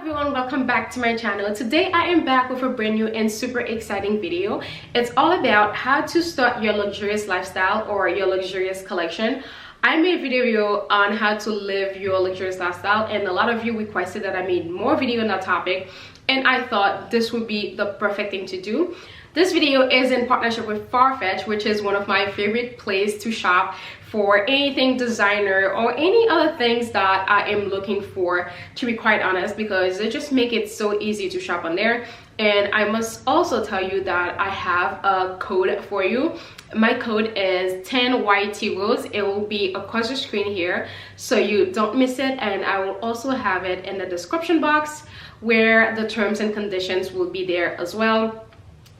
everyone, welcome back to my channel. Today I am back with a brand new and super exciting video. It's all about how to start your luxurious lifestyle or your luxurious collection. I made a video on how to live your luxurious lifestyle, and a lot of you requested that I made more video on that topic, and I thought this would be the perfect thing to do. This video is in partnership with Farfetch, which is one of my favorite places to shop for anything designer or any other things that I am looking for, to be quite honest, because they just make it so easy to shop on there. And I must also tell you that I have a code for you. My code is 10YT Rose. It will be across the screen here so you don't miss it, and I will also have it in the description box where the terms and conditions will be there as well.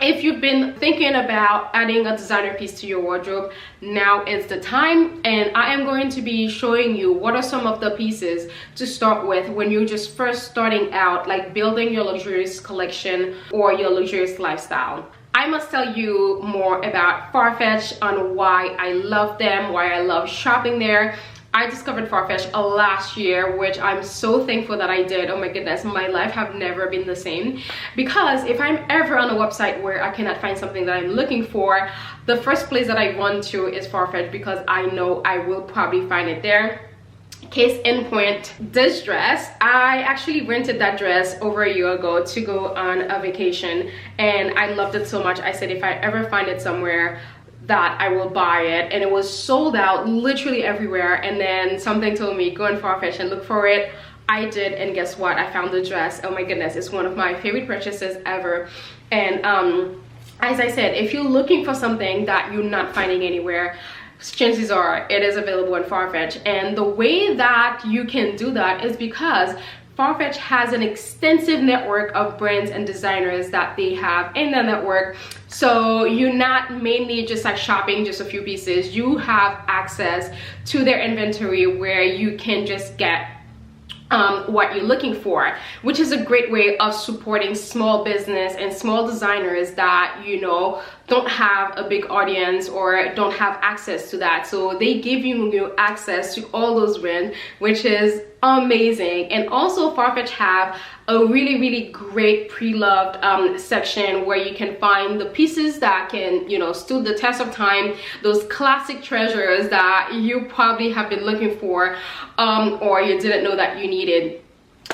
If you've been thinking about adding a designer piece to your wardrobe, now is the time, and I am going to be showing you what are some of the pieces to start with when you're just first starting out, like building your luxurious collection or your luxurious lifestyle. I must tell you more about Farfetch, on why I love them, why I love shopping there. I discovered Farfetch last year, which I'm so thankful that I did. Oh my goodness, my life have never been the same, because if I'm ever on a website where I cannot find something that I'm looking for, the first place that I run to is Farfetch, because I know I will probably find it there. Case in point, this dress, I actually rented that dress over a year ago to go on a vacation, and I loved it so much. I said if I ever find it somewhere, that I will buy it, and it was sold out literally everywhere. And then something told me, go on Farfetch and look for it. I did, and guess what? I found the dress. Oh my goodness, it's one of my favorite purchases ever. And as I said, if you're looking for something that you're not finding anywhere, chances are it is available on Farfetch. And the way that you can do that is because Farfetch has an extensive network of brands and designers that they have in the network. So you're not mainly just like shopping just a few pieces. You have access to their inventory where you can just get what you're looking for, which is a great way of supporting small business and small designers that, you know, don't have a big audience or don't have access to that. So they give you access to all those brands, which is amazing. And also Farfetch have a really great pre-loved section where you can find the pieces that can, you know, stood the test of time, those classic treasures that you probably have been looking for or you didn't know that you needed.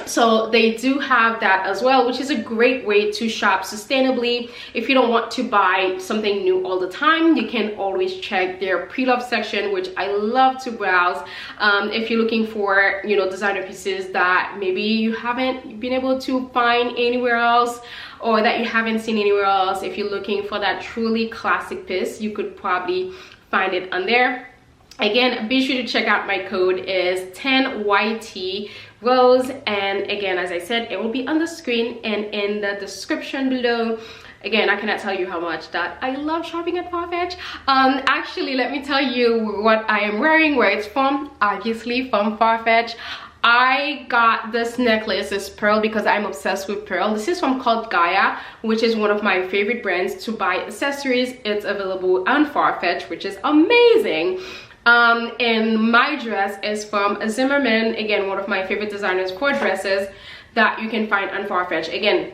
So they do have that as well, which is a great way to shop sustainably. If you don't want to buy something new all the time, you can always check their pre-loved section, which I love to browse. If you're looking for, you know, designer pieces that maybe you haven't been able to find anywhere else, or that you haven't seen anywhere else, if you're looking for that truly classic piece, you could probably find it on there. Again, be sure to check out my code is 10YT Rose, and again, as I said, it will be on the screen and in the description below. Again, I cannot tell you how much that I love shopping at Farfetch. Actually, let me tell you what I am wearing, where it's from. Obviously from Farfetch. I got this necklace, this pearl, because I'm obsessed with pearl. This is from called Gaia, which is one of my favorite brands to buy accessories. It's available on Farfetch, which is amazing. And my dress is from Zimmerman, again, one of my favorite designers for dresses that you can find on Farfetch. Again,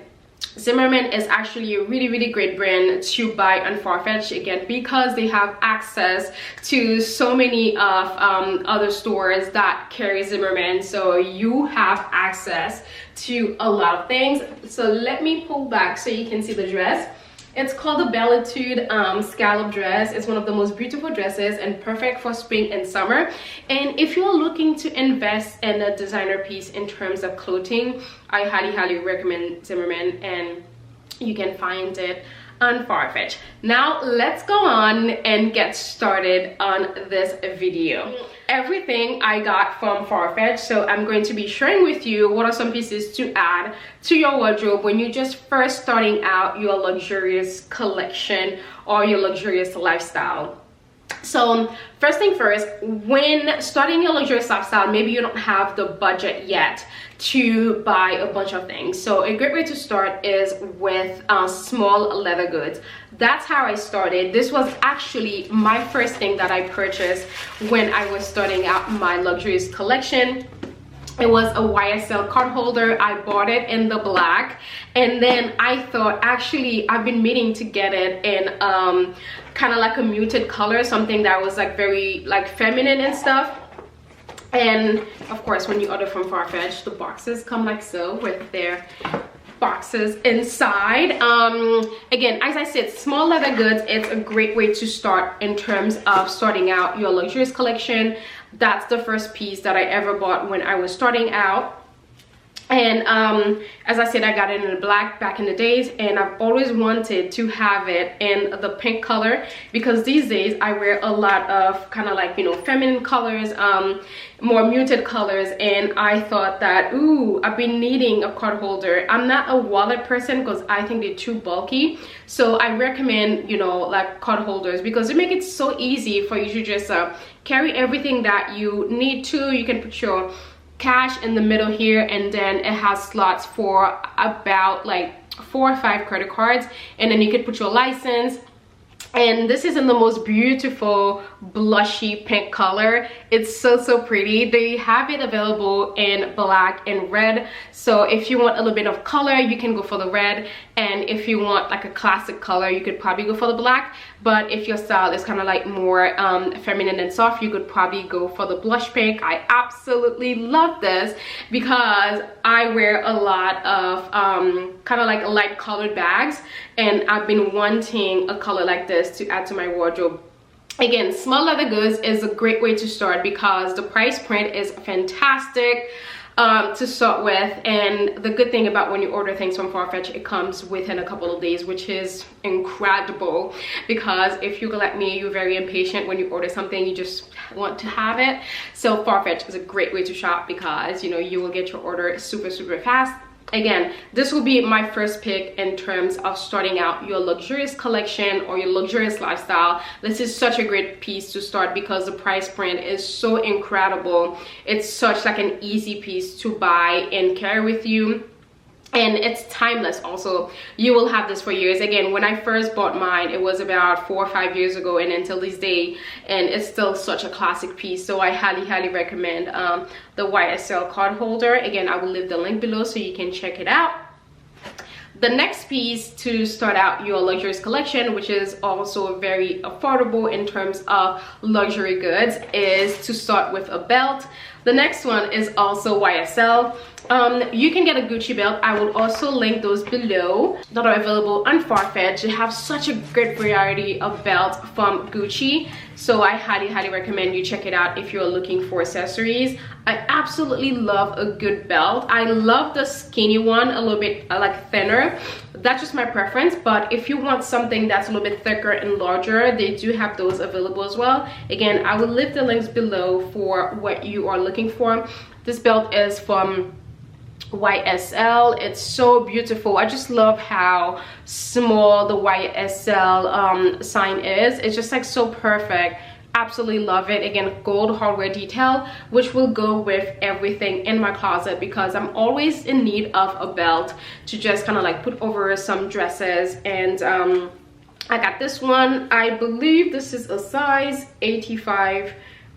Zimmerman is actually a really great brand to buy on Farfetch, again, because they have access to so many of other stores that carry Zimmerman, so you have access to a lot of things. So let me pull back so you can see the dress. It's called the Bellitude Scallop Dress. It's one of the most beautiful dresses and perfect for spring and summer. And if you're looking to invest in a designer piece in terms of clothing, I highly recommend Zimmerman, and you can find it on Farfetch. Now let's go on and get started on this video. Everything I got from Farfetch, so I'm going to be sharing with you what are some pieces to add to your wardrobe when you're just first starting out your luxurious collection or your luxurious lifestyle. So first thing first, when starting your luxurious lifestyle, maybe you don't have the budget yet to buy a bunch of things. So a great way to start is with small leather goods. That's how I started. This was actually my first thing that I purchased when I was starting out my luxurious collection. It was a YSL card holder. I bought it in the black, and then I thought, actually I've been meaning to get it in kind of like a muted color, something that was like very like feminine and stuff. And of course, when you order from Farfetch, the boxes come like so with their boxes inside. Again, as I said, small leather goods, it's a great way to start in terms of starting out your luxurious collection. That's the first piece that I ever bought when I was starting out. And as I said, I got it in black back in the days, and I've always wanted to have it in the pink color, because these days I wear a lot of kind of like, you know, feminine colors, more muted colors, and I thought that, ooh, I've been needing a card holder. I'm not a wallet person because I think they're too bulky, so I recommend, you know, like card holders, because they make it so easy for you to just carry everything that you need to. You can put your cash in the middle here, and then it has slots for about like 4 or 5 credit cards, and then you could put your license. And this is in the most beautiful blushy pink color. It's so pretty. They have it available in black and red, so if you want a little bit of color, you can go for the red, and if you want like a classic color, you could probably go for the black. But if your style is kind of like more feminine and soft, you could probably go for the blush pink. I absolutely love this because I wear a lot of kind of like light colored bags, and I've been wanting a color like this to add to my wardrobe. Again, small leather goods is a great way to start because the price point is fantastic to start with. And the good thing about when you order things from Farfetch, it comes within a couple of days, which is incredible, because if you're like me, you're very impatient. When you order something, you just want to have it. So Farfetch is a great way to shop because, you know, you will get your order super fast. Again, this will be my first pick in terms of starting out your luxurious collection or your luxurious lifestyle. This is such a great piece to start because the price point is so incredible. It's such like an easy piece to buy and carry with you. And it's timeless also. You will have this for years. Again, when I first bought mine, it was about 4 or 5 years ago, and until this day, and it's still such a classic piece. So I highly recommend the YSL card holder. Again, I will leave the link below so you can check it out. The next piece to start out your luxurious collection, which is also very affordable in terms of luxury goods, is to start with a belt. The next one is also YSL. You can get a Gucci belt. I will also link those below that are available on Farfetch. They have such a great variety of belts from Gucci, so I highly recommend you check it out if you're looking for accessories. I absolutely love a good belt. I love the skinny one, a little bit like thinner. That's just my preference, but if you want something that's a little bit thicker and larger, they do have those available as well. Again, I will leave the links below for what you are looking for. This belt is from YSL. It's so beautiful. I just love how small the YSL sign is. It's just like so perfect. Absolutely love it. Again, gold hardware detail, which will go with everything in my closet because I'm always in need of a belt to just kind of like put over some dresses. And I got this one. I believe this is a size 85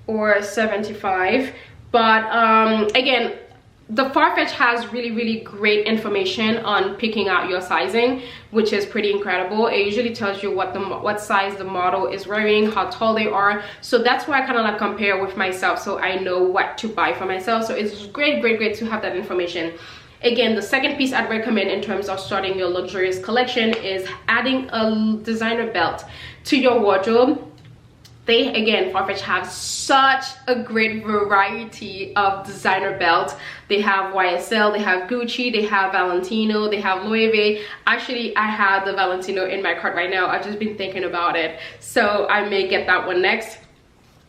or 75, but again, the Farfetch has really great information on picking out your sizing, which is pretty incredible. It usually tells you what size the model is wearing, how tall they are. So that's why I kind of like compare with myself, so I know what to buy for myself. So it's great to have that information. Again, the second piece I'd recommend in terms of starting your luxurious collection is adding a designer belt to your wardrobe. Farfetch have such a great variety of designer belts. They have YSL, they have Gucci, they have Valentino, they have Louis V. Actually, I have the Valentino in my cart right now. I've just been thinking about it, so I may get that one next.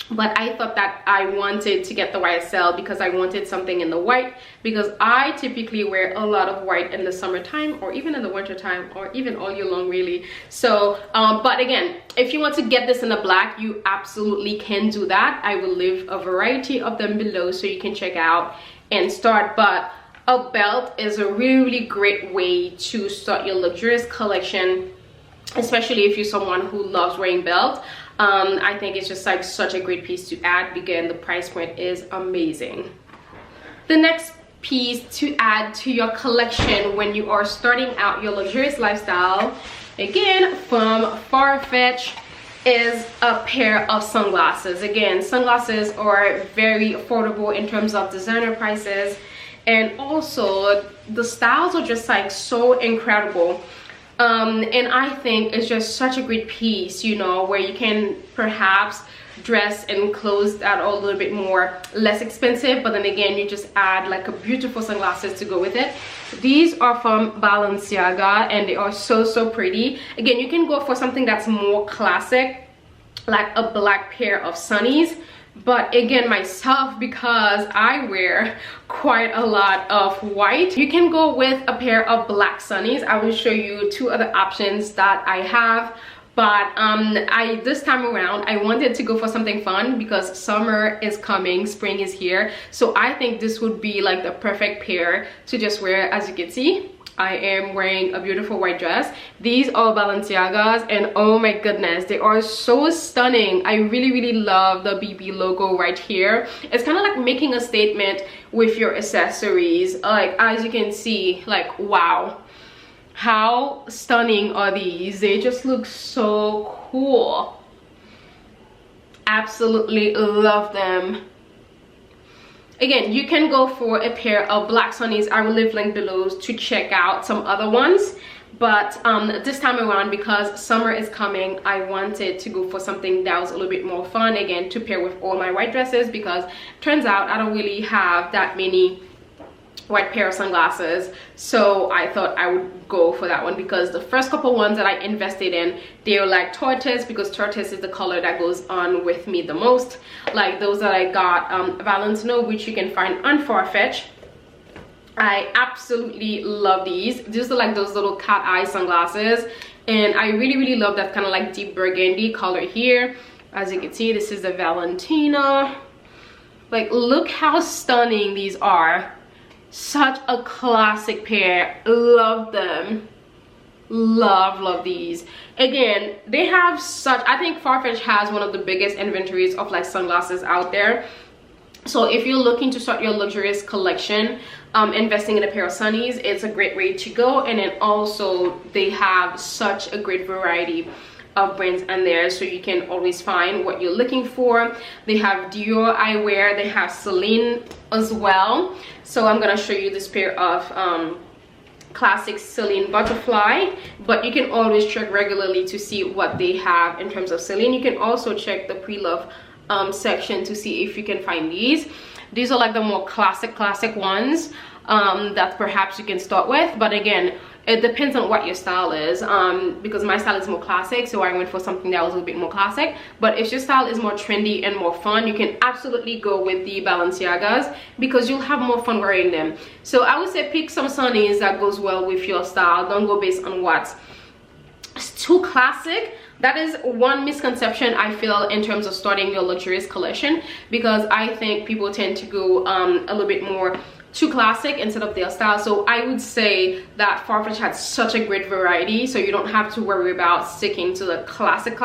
But I thought that I wanted to get the YSL because I wanted something in the white, because I typically wear a lot of white in the summertime or even in the winter time or even all year long really. So but again, if you want to get this in the black, you absolutely can do that. I will leave a variety of them below so you can check out and start. But a belt is a really great way to start your luxurious collection, especially if you're someone who loves wearing belts. I think it's just like such a great piece to add. Again, the price point is amazing. The next piece to add to your collection when you are starting out your luxurious lifestyle, again from Farfetch, is a pair of sunglasses. Again, sunglasses are very affordable in terms of designer prices, and also the styles are just like so incredible. And I think it's just such a great piece, you know, where you can perhaps dress in clothes that are a little bit more less expensive, but then again you just add like a beautiful sunglasses to go with it. These are from Balenciaga and they are so pretty. Again, you can go for something that's more classic, like a black pair of sunnies, but again, myself, because I wear quite a lot of white, you can go with a pair of black sunnies. I will show you two other options that I have. But this time around I wanted to go for something fun because summer is coming, spring is here, so I think this would be like the perfect pair to just wear. As you can see, I am wearing a beautiful white dress. These are Balenciagas, and oh my goodness, they are so stunning. I really love the BB logo right here. It's kind of like making a statement with your accessories. Like, as you can see, like, wow, how stunning are these? They just look so cool. Absolutely love them. Again, you can go for a pair of black sunnies. I will leave link below to check out some other ones, but this time around, because summer is coming, I wanted to go for something that was a little bit more fun, again, to pair with all my white dresses, because turns out I don't really have that many white pair of sunglasses, so I thought I would go for that one. Because the first couple ones that I invested in, they were like tortoise, because tortoise is the color that goes on with me the most. Like those that I got Valentino, which you can find on Farfetch. I absolutely love these. These are like those little cat eye sunglasses, and I really love that kind of like deep burgundy color here. As you can see, this is the Valentino. Like, look how stunning these are. Such a classic pair. Love them. Love these. Again, they have such, I think Farfetch has one of the biggest inventories of like sunglasses out there. So if you're looking to start your luxurious collection, investing in a pair of sunnies, it's a great way to go. And then also they have such a great variety of brands in there, so you can always find what you're looking for. They have Dior eyewear, they have Celine as well. So I'm gonna show you this pair of classic Celine butterfly, but you can always check regularly to see what they have in terms of Celine. You can also check the pre-love section to see if you can find these. These are like the more classic ones that perhaps you can start with, but again, it depends on what your style is, because my style is more classic, so I went for something that was a little bit more classic. But if your style is more trendy and more fun, you can absolutely go with the Balenciagas, because you'll have more fun wearing them. So I would say pick some sunnies that goes well with your style. Don't go based on what's too classic. That is one misconception I feel in terms of starting your luxurious collection, because I think people tend to go a little bit more too classic instead of their style. So I would say that Farfetch has such a great variety, so you don't have to worry about sticking to the classic.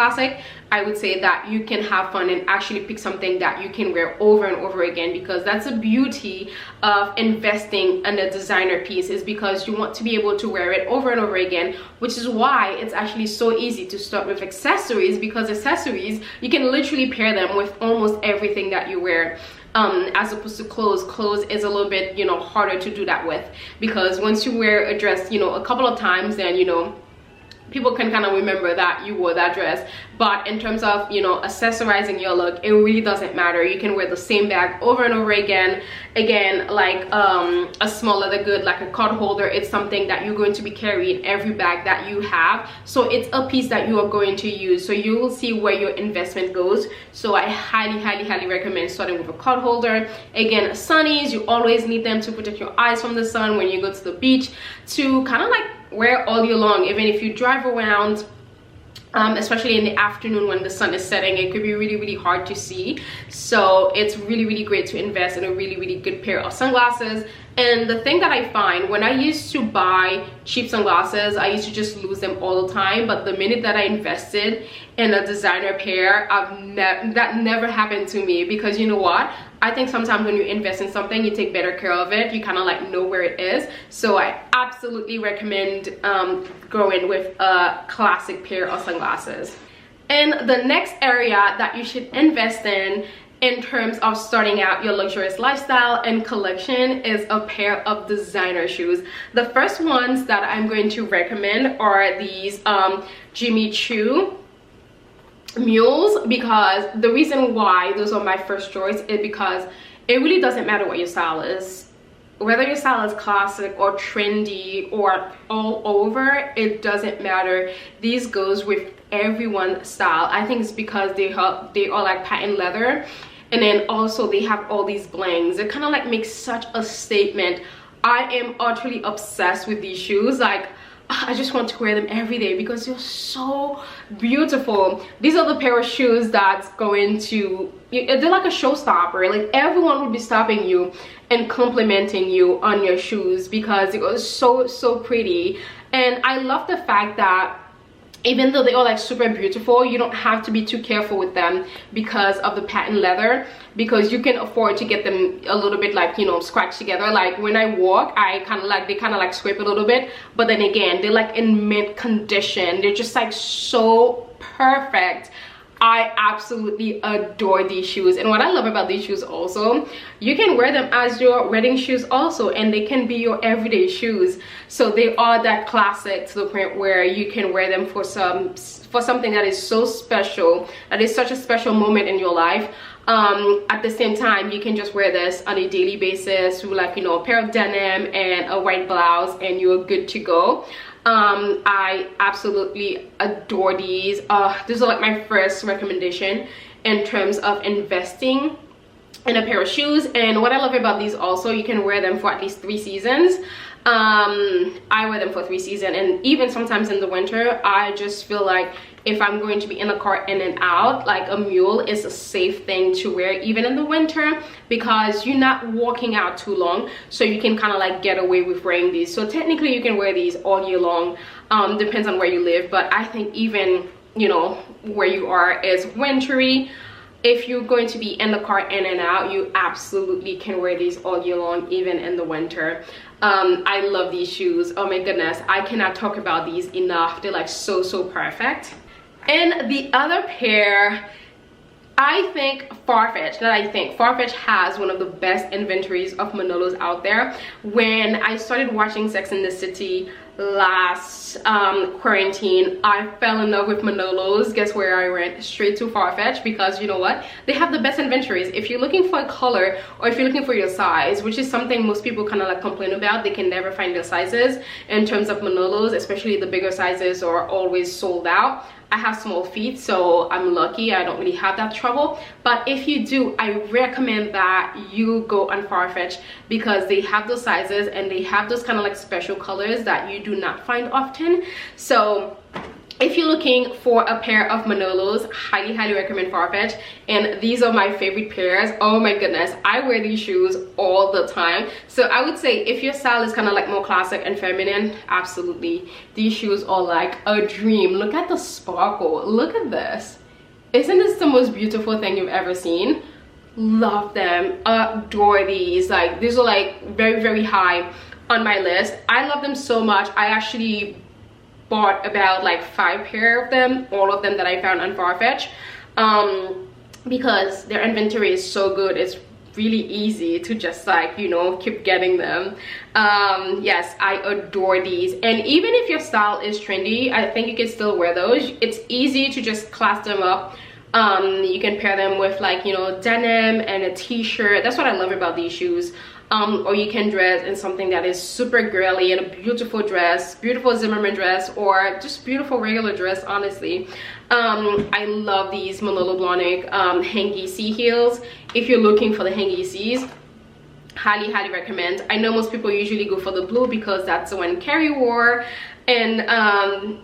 I would say that you can have fun and actually pick something that you can wear over and over again, because that's the beauty of investing in a designer piece, is because you want to be able to wear it over and over again, which is why it's actually so easy to start with accessories, because accessories, you can literally pair them with almost everything that you wear. As opposed to clothes is a little bit, you know, harder to do that with, because once you wear a dress, you know, a couple of times, then, you know, people can kind of remember that you wore that dress. But in terms of, you know, accessorizing your look, it really doesn't matter. You can wear the same bag over and over again. Again, like a small leather good, like a card holder, it's something that you're going to be carrying every bag that you have. So it's a piece that you are going to use, so you will see where your investment goes. So I highly recommend starting with a card holder. Again, sunnies, you always need them to protect your eyes from the sun when you go to the beach, to kind of like wear all year long. Even if you drive around, especially in the afternoon when the sun is setting, it could be really hard to see. So it's really great to invest in a really good pair of sunglasses. And the thing that I find, when I used to buy cheap sunglasses, I used to just lose them all the time. But the minute that I invested in a designer pair, that never happened to me, because you know what, I think sometimes when you invest in something, you take better care of it. You kind of like know where it is. So I absolutely recommend going with a classic pair of sunglasses. And the next area that you should invest in terms of starting out your luxurious lifestyle and collection is a pair of designer shoes. The first ones that I'm going to recommend are these Jimmy Choo Mules, because the reason why those are my first choice is because it really doesn't matter what your style is. Whether your style is classic or trendy or all over, it doesn't matter. These goes with everyone's style. I think it's because they are like patent leather, and then also they have all these blings. It kind of like makes such a statement. I am utterly obsessed with these shoes. Like, I just want to wear them every day because they're so beautiful. These are the pair of shoes that's going to, they're like a showstopper. Like, everyone will be stopping you and complimenting you on your shoes because it was so pretty. And I love the fact that even though they are like super beautiful, you don't have to be too careful with them because of the patent leather, because you can afford to get them a little bit like, you know, scratched together. Like when I walk, they kind of like scrape a little bit, but then again, they're like in mint condition. They're just like so perfect. I absolutely adore these shoes. And what I love about these shoes also, you can wear them as your wedding shoes also, and they can be your everyday shoes. So they are that classic to the point where you can wear them for something that is so special, that is such a special moment in your life. At the same time, you can just wear this on a daily basis with, like, you know, a pair of denim and a white blouse, and you're good to go. I absolutely adore these. These are like my first recommendation in terms of investing in a pair of shoes. And what I love about these also, you can wear them for at least 3 seasons. I wear them for 3 seasons, and even sometimes in the winter, I just feel like if I'm going to be in the car in and out, like a mule is a safe thing to wear even in the winter, because you're not walking out too long, so you can kind of like get away with wearing these. So technically you can wear these all year long, depends on where you live, but I think even, you know, where you are is wintry. If you're going to be in the car in and out, you absolutely can wear these all year long, even in the winter. I love these shoes. Oh my goodness, I cannot talk about these enough. They're like so perfect. And the other pair, I think Farfetch has one of the best inventories of Manolos out there. When I started watching Sex and the City last quarantine, I fell in love with Manolos. Guess where I went? Straight to Farfetch, because you know what? They have the best inventories. If you're looking for a color, or if you're looking for your size, which is something most people kind of like complain about, they can never find their sizes. In terms of Manolos, especially the bigger sizes are always sold out. I have small feet, so I'm lucky. I don't really have that trouble. But if you do, I recommend that you go on Farfetch, because they have those sizes and they have those kind of like special colors that you do not find often. So if you're looking for a pair of Manolos, highly recommend Farfetch. And these are my favorite pairs. Oh my goodness, I wear these shoes all the time. So I would say if your style is kind of like more classic and feminine, absolutely, these shoes are like a dream. Look at the sparkle. Look at this. Isn't this the most beautiful thing you've ever seen? Love them. Adore these. Like, these are like very high on my list. I love them so much. I actually bought about like 5 pair of them, all of them that I found on Farfetch, because their inventory is so good. It's really easy to just like, you know, keep getting them. Yes, I adore these. And even if your style is trendy, I think you can still wear those. It's easy to just class them up. You can pair them with, like, you know, denim and a t-shirt. That's what I love about these shoes. Or you can dress in something that is super girly, and a beautiful dress, beautiful Zimmermann dress, or just beautiful regular dress, honestly. I love these Manolo Blahnik hangy C heels. If you're looking for the hangy Cs, highly recommend. I know most people usually go for the blue because that's the one Carrie wore, and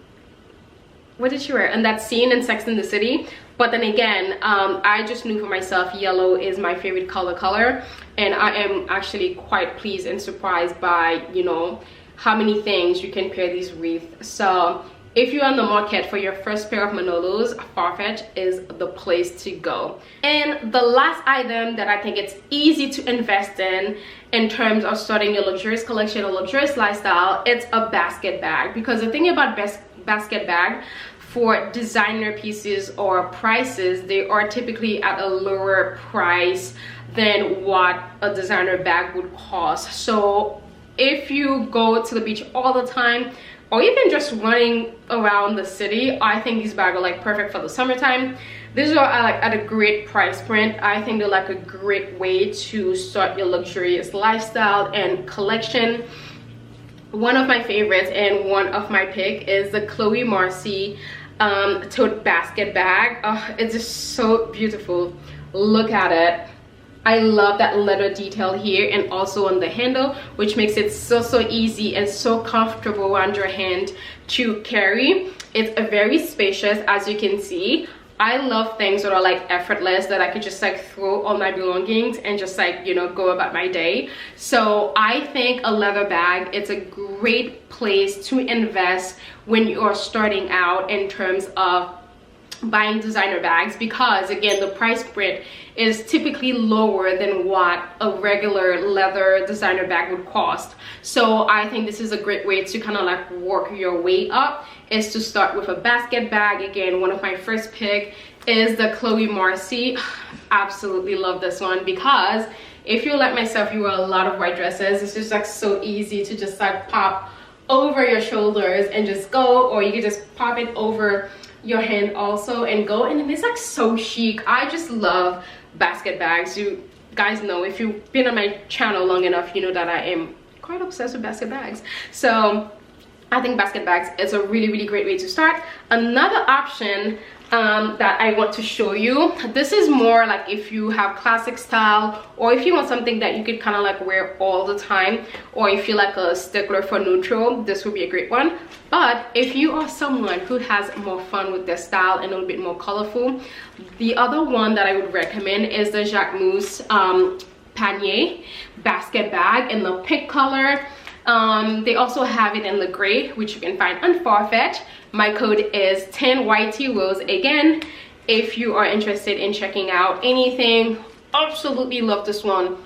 what did she wear? And that scene in Sex and the City. But then again, I just knew for myself yellow is my favorite color, and I am actually quite pleased and surprised by, you know, how many things you can pair these with. So if you're on the market for your first pair of Manolos, Farfetch is the place to go. And the last item that I think it's easy to invest in terms of starting your luxurious collection or luxurious lifestyle, it's a basket bag. Because the thing about basket bag, for designer pieces or prices, they are typically at a lower price than what a designer bag would cost. So if you go to the beach all the time, or even just running around the city, I think these bags are like perfect for the summertime. These are like at a great price point. I think they're like a great way to start your luxurious lifestyle and collection. One of my favorites and one of my pick is the Chloe Marcy tote basket bag. Oh, it's just so beautiful. Look at it. I love that leather detail here and also on the handle, which makes it so easy and so comfortable around your hand to carry. It's a very spacious, as you can see. I love things that are like effortless, that I could just like throw all my belongings and just like, you know, go about my day. So I think a leather bag, it's a great place to invest when you are starting out in terms of buying designer bags, because again, the price point is typically lower than what a regular leather designer bag would cost. So I think this is a great way to kind of like work your way up, is to start with a basket bag. Again, one of my first pick is the Chloe Marcy. Absolutely love this one, because if you like myself, you wear a lot of white dresses. It's just like so easy to just like pop over your shoulders and just go, or you can just pop it over your hand also and go, and it's like so chic. I just love basket bags. You guys know, if you've been on my channel long enough, you know that I am quite obsessed with basket bags. So I think basket bags is a really great way to start. Another option that I want to show you, this is more like if you have classic style, or if you want something that you could kind of like wear all the time, or if you're like a stickler for neutral, this would be a great one. But if you are someone who has more fun with their style and a little bit more colorful, the other one that I would recommend is the Jacquemus Panier basket bag in the pink color. They also have it in the gray, which you can find on Farfetch. My code is 10YT Rose. Again, if you are interested in checking out anything, absolutely love this one.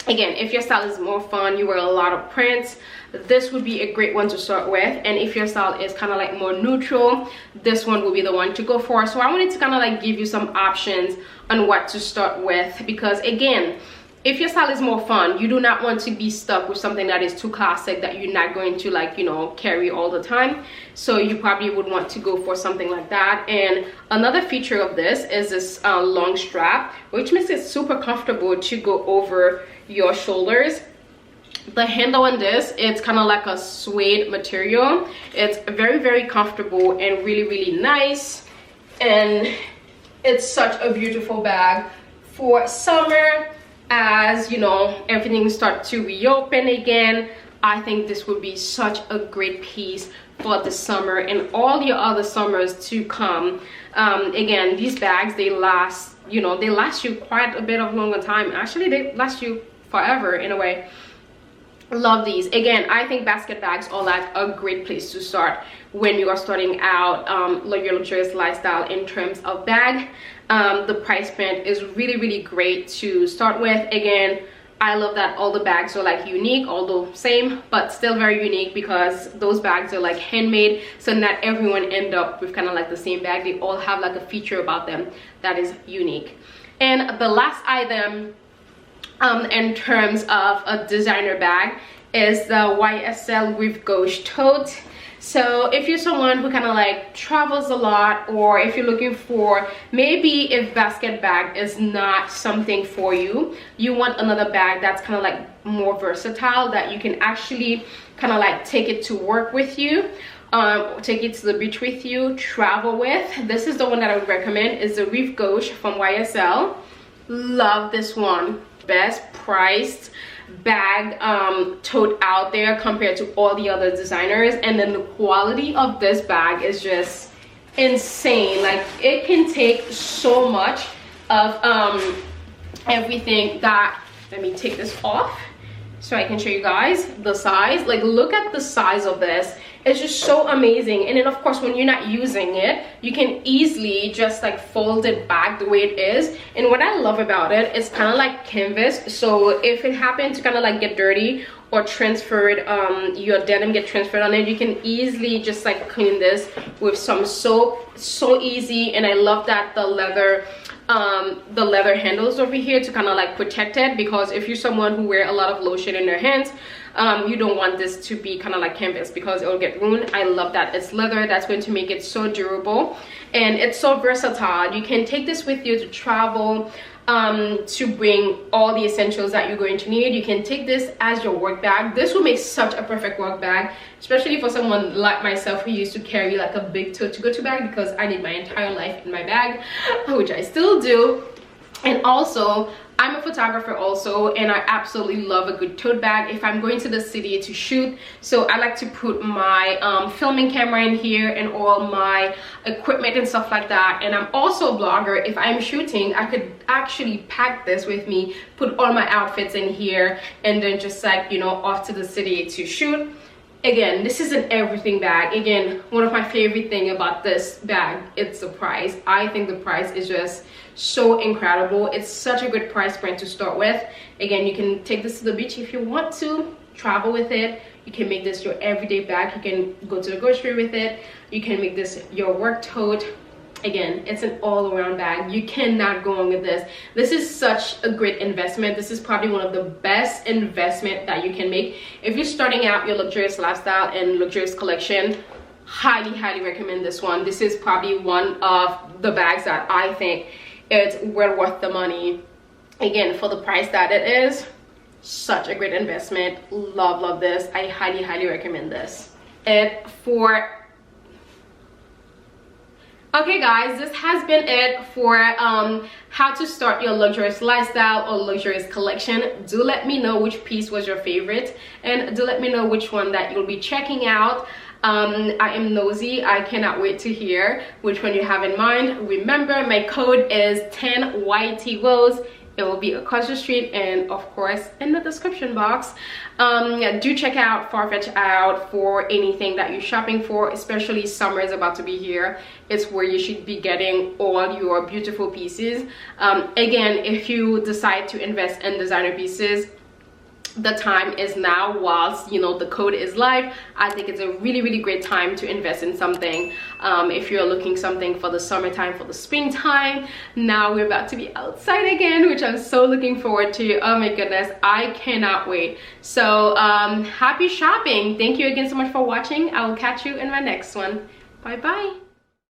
Again, if your style is more fun, you wear a lot of prints, this would be a great one to start with. And if your style is kind of like more neutral, this one will be the one to go for. So I wanted to kind of like give you some options on what to start with, because again, if your style is more fun, you do not want to be stuck with something that is too classic that you're not going to like, you know, carry all the time. So you probably would want to go for something like that. And another feature of this is this long strap, which makes it super comfortable to go over your shoulders. The handle on this, it's kind of like a suede material. It's very comfortable and really nice. And it's such a beautiful bag for summer. As you know, everything starts to reopen again, I think this would be such a great piece for the summer and all your other summers to come. Again, these bags, they last, you know, they last you quite a bit of longer time. Actually, they last you forever in a way. Love these. Again, I think basket bags are like a great place to start when you are starting out your luxurious lifestyle in terms of bag. The price point is really great to start with. Again, I love that all the bags are like unique, although same, but still very unique, because those bags are like handmade, so not everyone end up with kind of like the same bag. They all have like a feature about them that is unique. And the last item in terms of a designer bag is the YSL with Ghost Tote. So if you're someone who kind of like travels a lot, or if you're looking for, maybe if basket bag is not something for you, you want another bag that's kind of like more versatile, that you can actually kind of like take it to work with you, take it to the beach with you, travel with. This is the one that I would recommend, is the Rive Gauche from YSL. Love this one. Best priced bag tote out there compared to all the other designers. And then the quality of this bag is just insane. Like, it can take so much of everything that, let me take this off so I can show you guys the size. Like, look at the size of this It's just so amazing. And then of course, when you're not using it, you can easily just like fold it back the way it is. And what I love about it, it's kind of like canvas, so if it happens to kind of like get dirty or transferred, your denim get transferred on it, you can easily just like clean this with some soap. So easy. And I love that the leather handles over here to kind of like protect it, because if you're someone who wear a lot of lotion in their hands, you don't want this to be kind of like canvas because it will get ruined. I love that it's leather. That's going to make it so durable, and it's so versatile. You can take this with you to travel, to bring all the essentials that you're going to need. You can take this as your work bag. This will make such a perfect work bag, especially for someone like myself who used to carry like a big tote to go to bag, because I need my entire life in my bag, which I still do. And also, I'm a photographer also, and I absolutely love a good tote bag if I'm going to the city to shoot. So I like to put my filming camera in here and all my equipment and stuff like that. And I'm also a blogger. If I'm shooting, I could actually pack this with me, put all my outfits in here, and then just like, you know, off to the city to shoot. Again, this is an everything bag. Again, one of my favorite thing about this bag, it's the price. I think the price is just so incredible. It's such a good price point to start with. Again, you can take this to the beach if you want to, travel with it. You can make this your everyday bag. You can go to the grocery with it. You can make this your work tote. Again, it's an all-around bag. You cannot go wrong with this. This is such a great investment. This is probably one of the best investment that you can make if you're starting out your luxurious lifestyle and luxurious collection. Highly recommend this one. This is probably one of the bags that I think it's well worth the money. Again, for the price that it is, such a great investment. Love this. I highly recommend this. Okay guys, this has been it for how to start your luxurious lifestyle or luxurious collection. Do let me know which piece was your favorite, and do let me know which one that you'll be checking out. I am nosy. I cannot wait to hear which one you have in mind. Remember, my code is 10YT Rose. It will be across the street and of course in the description box. Do check out Farfetch out for anything that you're shopping for, especially summer is about to be here. It's where you should be getting all your beautiful pieces. Again, if you decide to invest in designer pieces, the time is now whilst, you know, the code is live. I think it's a really great time to invest in something. If you're looking something for the summertime, for the springtime. Now we're about to be outside again, which I'm so looking forward to. Oh my goodness, I cannot wait. So happy shopping. Thank you again so much for watching. I will catch you in my next one. Bye bye.